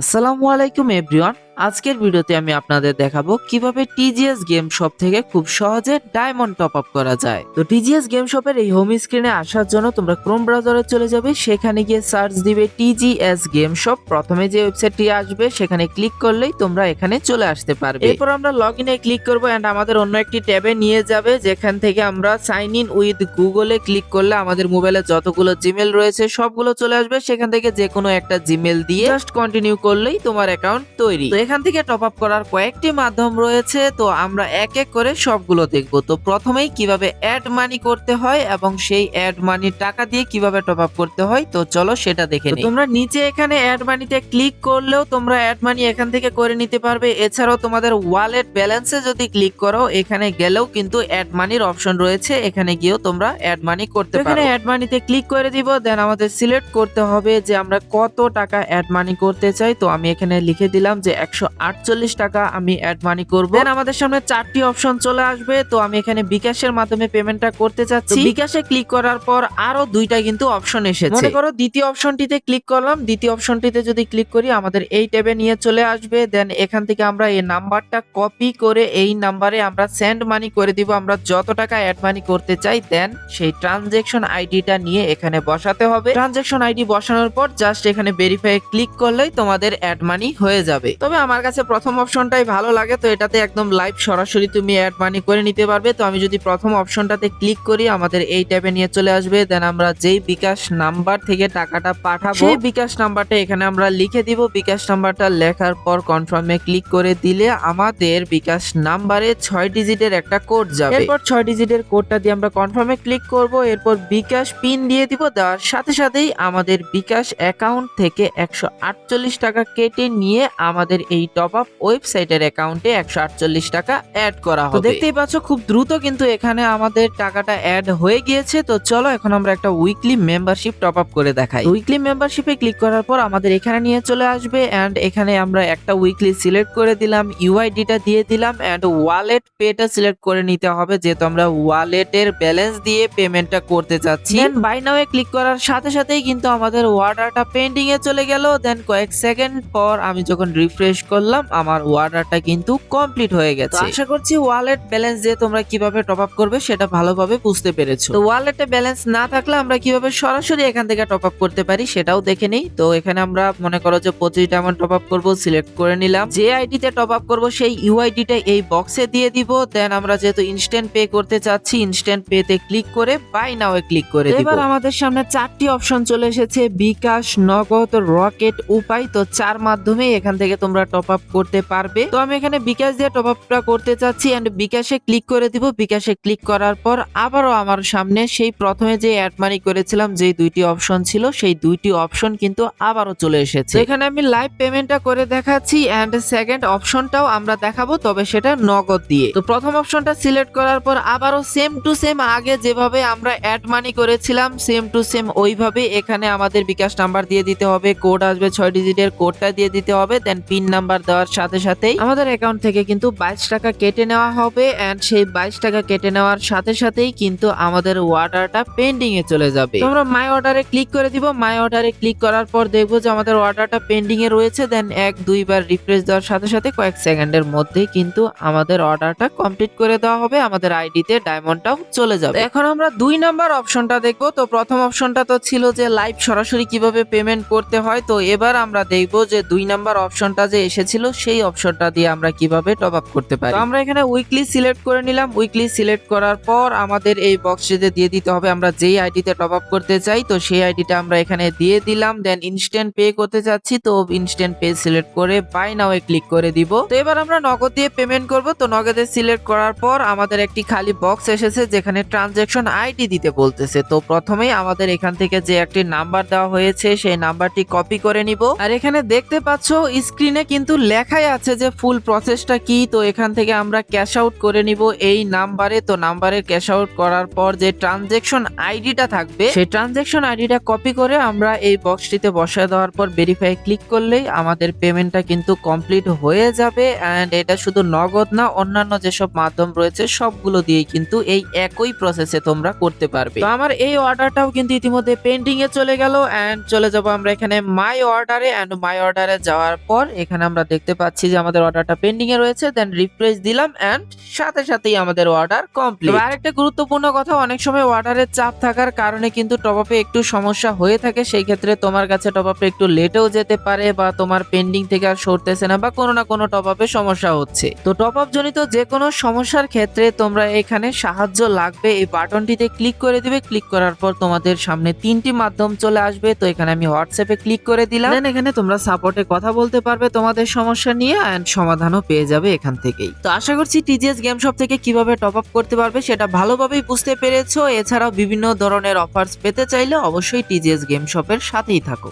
আসসালামু আলাইকুম এভরিওয়ান। আজকের ভিডিওতে আমি আপনাদের দেখাবো কিভাবে টিজিএস গেম শপ থেকে খুব সহজে ডায়মন্ড টপ আপ করা যায়। তো টিজিএস গেম শপের এই হোম স্ক্রিনে আসার জন্য তোমরা ক্রোম ব্রাউজারে চলে যাবে, সেখানে গিয়ে সার্চ দিবে টিজিএস গেম শপ। প্রথমে যে ওয়েবসাইটটি আসবে সেখানে ক্লিক করলেই তোমরা এখানে চলে আসতে পারবে। এরপর আমরা লগইনে ক্লিক করব এন্ড আমাদের অন্য একটি ট্যাবে নিয়ে যাবে, যেখান থেকে আমরা সাইন ইন উইথ গুগলে ক্লিক করলে আমাদের মোবাইলে যতগুলো জিমেল রয়েছে সবগুলো চলে আসবে। সেখান থেকে যে কোনো একটা জিমেল দিয়ে জাস্ট কন্টিনিউ করলেই তোমার অ্যাকাউন্ট তৈরি। তো এখান থেকে টপ আপ করার কয়েকটি মাধ্যম রয়েছে, তো আমরা এক এক করে সবগুলো দেখব। তো প্রথমেই কিভাবে অ্যাড মানি করতে হয় এবং সেই অ্যাড মানির টাকা দিয়ে কিভাবে টপ আপ করতে হয়, তো চলো সেটা দেখে নিই। তোমরা নিচে এখানে অ্যাড মানিতে ক্লিক করলেও তোমরা অ্যাড মানি এখান থেকে করে নিতে পারবে। এছাড়াও তোমাদের ওয়ালেট ব্যালেন্সে যদি ক্লিক করো, এখানে গেলেও কিন্তু অ্যাড মানির অপশন রয়েছে, এখানে গিয়েও তোমরা অ্যাড মানি করতে পারো। এখানে অ্যাড মানিতে ক্লিক করে দিব, দেন আমাদের সিলেক্ট করতে হবে যে আমরা কত টাকা অ্যাড মানি করতে চাই। তো আমি এখানে লিখে দিলাম যে 148 টাকা আমি অ্যাড মানি করব। দেন আমাদের সামনে চারটি অপশন চলে আসবে। তো আমি এখানে বিকাশের মাধ্যমে পেমেন্টটা করতে চাচ্ছি। বিকাশে ক্লিক করার পর আরো দুইটা কিন্তু অপশন এসেছে। মনে করো দ্বিতীয় অপশনটিতে ক্লিক করলাম, দ্বিতীয় অপশনটিতে যদি ক্লিক করি আমাদের এই ট্যাবে নিয়ে চলে আসবে। দেন এখান থেকে আমরা এই নাম্বারটা কপি করে এই নাম্বারে আমরা সেন্ড মানি করে দিব। আমরা যত টাকা অ্যাড মানি করতে চাই, দেন সেই ট্রানজেকশন আইডিটা নিয়ে এখানে বসাতে হবে। ট্রানজেকশন আইডি বসানোর পর জাস্ট এখানে ভেরিফাই ক্লিক করলেই তোমাদের অ্যাড মানি হয়ে যাবে। তবে আমার কাছে প্রথম অপশনটাই ভালো লাগে, তো এটাতে একদম লাইভ সরাসরি তুমি অ্যাড মানি করে নিতে পারবে। তো আমি যদি প্রথম অপশনটাতে ক্লিক করি আমাদের এই ট্যাবে নিয়ে চলে আসবে। দেন আমরা যেই বিকাশ নাম্বার থেকে টাকাটা পাঠাবো সেই বিকাশ নাম্বারটা এখানে আমরা লিখে দিব। বিকাশ নাম্বারটা লেখার পর কনফার্মে ক্লিক করে দিলে আমাদের বিকাশ নাম্বারে 6 ডিজিটের একটা কোড যাবে। এরপর 6 ডিজিটের কোডটা দিয়ে আমরা কনফার্মে ক্লিক করব। এরপর বিকাশ পিন দিয়ে দিব। দেওয়ার সাথে সাথেই আমাদের বিকাশ অ্যাকাউন্ট থেকে 148 টাকা কেটে নিয়ে আমাদের এই টপ আপ ওয়েবসাইটের অ্যাকাউন্টে 148 টাকা অ্যাড করা হবে। দেখতেই পাচ্ছ খুব দ্রুত কিন্তু এখানে আমাদের টাকাটা অ্যাড হয়ে গিয়েছে। তো চলো এখন আমরা একটা উইকলি মেম্বারশিপ টপ আপ করে দেখাই। উইকলি মেম্বারশিপে ক্লিক করার পর আমাদের এখানে নিয়ে চলে আসবে এন্ড এখানে আমরা একটা উইকলি সিলেক্ট করে দিলাম, ইউআইডিটা দিয়ে দিলাম এন্ড ওয়ালেট পেটা সিলেক্ট করে নিতে হবে, যেহেতু আমরা ওয়ালেটের ব্যালেন্স দিয়ে পেমেন্টটা করতে চাচ্ছি। দেন বাই নাও এ ক্লিক করার সাথে সাথেই কিন্তু আমাদের অর্ডারটা পেন্ডিং এ চলে গেল। দেন কয়েক সেকেন্ড পর আমি যখন রিফ্রেশ করলাম আমার অর্ডারটা কিন্তু কমপ্লিট হয়ে গেছে। আশা করছি ওয়ালেট ব্যালেন্স দিয়ে তোমরা কিভাবে টপ আপ করবে সেটা ভালোভাবে বুঝতে পেরেছো। তো ওয়ালেটে ব্যালেন্স না থাকলে আমরা কিভাবে সরাসরি এখান থেকে টপ আপ করতে পারি সেটাও দেখে নেই। তো এখানে আমরা মনে করো যে 25 ডায়মন্ড টপ আপ করবো, সিলেক্ট করে নিলাম। যে আইডিতে টপ আপ করবো সেই ইউআইডিটা এই বক্সে দিয়ে দিব। দেন আমরা যেহেতু ইনস্ট্যান্ট পে করতে চাচ্ছি, ইনস্ট্যান্ট পে তে ক্লিক করে বাই নাও এ ক্লিক করে দিব। এবার আমাদের সামনে চারটি অপশন চলে এসেছে, বিকাশ, নগদ, রকেট, উপায়। তো চার মাধ্যমে এখান থেকে তোমরা টপ আপ করতে পারবে। তো আমি এখানে বিকাশ দিয়ে টপ আপটা করতে চাচ্ছি এন্ড বিকাশে ক্লিক করে দিব। বিকাশে ক্লিক করার পর আবারও আমার সামনে সেই প্রথমে যে অ্যাড মানি করেছিলাম যে দুইটি অপশন ছিল সেই দুইটি অপশন কিন্তু আবারও চলে এসেছে। এখানে আমি লাইভ পেমেন্টটা করে দেখাচ্ছি এন্ড সেকেন্ড অপশনটাও আমরা দেখাবো, তবে সেটা নগদ দিয়ে। তো প্রথম অপশনটা সিলেক্ট করার পর আবারও সেম টু সেম আগে যেভাবে আমরা অ্যাড মানি করেছিলাম সেম টু সেম ওইভাবে এখানে আমাদের বিকাশ নাম্বার দিয়ে দিতে হবে, কোড আসবে 6 ডিজিটের, কোডটা দিয়ে দিতে হবে। দেন পিন নাম্বার দেওয়ার সাথে সাথেই আমাদের অ্যাকাউন্ট থেকে কিন্তু 22 টাকা কেটে নেওয়া হবে এন্ড সেই 22 টাকা কেটে নেওয়ার সাথে সাথেই কিন্তু আমাদের অর্ডারটা পেন্ডিং এ চলে যাবে। তো আমরা মাই অর্ডারে ক্লিক করে দিব। মাই অর্ডারে ক্লিক করার পর দেখবো যে আমাদের অর্ডারটা পেন্ডিং এ রয়েছে। দেন 1-2 বার রিফ্রেশ দেওয়ার সাথে সাথে কয়েক সেকেন্ডের মধ্যেই কিন্তু আমাদের অর্ডারটা কমপ্লিট করে দেওয়া হবে, আমাদের আইডিতে ডায়মন্ডটাও চলে যাবে। এখন আমরা 2 নাম্বার অপশনটা দেখবো। তো প্রথম অপশনটা তো ছিল যে লাইভ সরাসরি কিভাবে পেমেন্ট করতে হয়, তো এবার আমরা দেখবো যে 2 নাম্বার অপশনটা যে এসেছিল সেই অপশনটা দিয়ে আমরা কিভাবে টপ আপ করতে পারি। তো আমরা এখানে উইকলি সিলেক্ট করে নিলাম। উইকলি সিলেক্ট করার পর আমাদের এই বক্সটিতে দিয়ে দিতে হবে আমরা যেই আইডিতে টপ আপ করতে চাই, তো সেই আইডিটা আমরা এখানে দিয়ে দিলাম। দেন ইনস্ট্যান্ট পে করতে চাচ্ছি, তো ইনস্ট্যান্ট পে সিলেক্ট করে বাই নাও এ ক্লিক করে দিব। তো এবার আমরা নগদ দিয়ে পেমেন্ট করব। তো নগদে সিলেক্ট করার পর আমাদের একটি খালি বক্স এসেছে যেখানে ট্রানজাকশন আইডি দিতে বলতেছে। তো প্রথমেই আমাদের এখান থেকে যে একটি নাম্বার দেওয়া হয়েছে সেই নাম্বারটি কপি করে নিব। আর এখানে দেখতে পাচ্ছ স্ক্রিনে কিন্তু কিন্তু লেখাই আছে যে ফুল প্রসেসটা কি। তো এখান থেকে আমরা ক্যাশ আউট করে নিব এই নাম্বারে। তো নাম্বারে ক্যাশ আউট করার পর যে ট্রানজেকশন আইডিটা থাকবে সেই ট্রানজেকশন আইডিটা কপি করে আমরা এই বক্সটিতে বসায় দেওয়ার পর ভেরিফাই ক্লিক করলেই আমাদের পেমেন্টটা কিন্তু কমপ্লিট হয়ে যাবে। এন্ড এটা শুধু নগদ না, অন্যান্য যেসব মাধ্যম রয়েছে সবগুলো দিয়েই কিন্তু এই একই প্রসেসে তোমরা করতে পারবে। তো আমার এই অর্ডারটাও কিন্তু ইতিমধ্যে পেন্ডিং এ চলে গেল। এন্ড চলে যাব আমরা এখানে মাই অর্ডারে। এন্ড মাই অর্ডারে যাওয়ার পর এখানে আমরা দেখতে পাচ্ছি যে আমাদের অর্ডারটা পেন্ডিং এ রয়েছে। দেন রিফ্রেশ দিলাম এন্ড সাথে সাথেই আমাদের অর্ডার কমপ্লিট। আরেকটা গুরুত্বপূর্ণ কথা, অনেক সময় অর্ডারের চাপ থাকার কারণে কিন্তু টপ আপে একটু সমস্যা হয়ে থাকে। সেই ক্ষেত্রে তোমার কাছে টপ আপে একটু লেটেও যেতে পারে, বা তোমার পেন্ডিং থেকে আর সরতেছে না, বা কোনো না কোনো টপ আপে সমস্যা হচ্ছে। তো টপ আপ জনিত যে কোনো সমস্যার ক্ষেত্রে তোমরা এখানে সাহায্য লাগবে এই বাটনটিতে ক্লিক করে দিবে। ক্লিক করার পর তোমাদের সামনে তিনটি মাধ্যম চলে আসবে। তো এখানে আমি হোয়াটসঅ্যাপে ক্লিক করে দিলাম। দেন এখানে তোমরা সাপোর্টে কথা বলতে পারবে তোমাদের সমস্যা নিয়ে, এন্ড সমাধানও পেয়ে যাবে এখান থেকেই। তো আশা করছি টিজিএস গেম শপ থেকে কিভাবে টপ আপ করতে পারবে সেটা ভালোভাবেই বুঝতে পেরেছো। এছাড়াও বিভিন্ন ধরনের অফার্স পেতে চাইলে অবশ্যই টিজিএস গেম শপের সাথেই থাকো।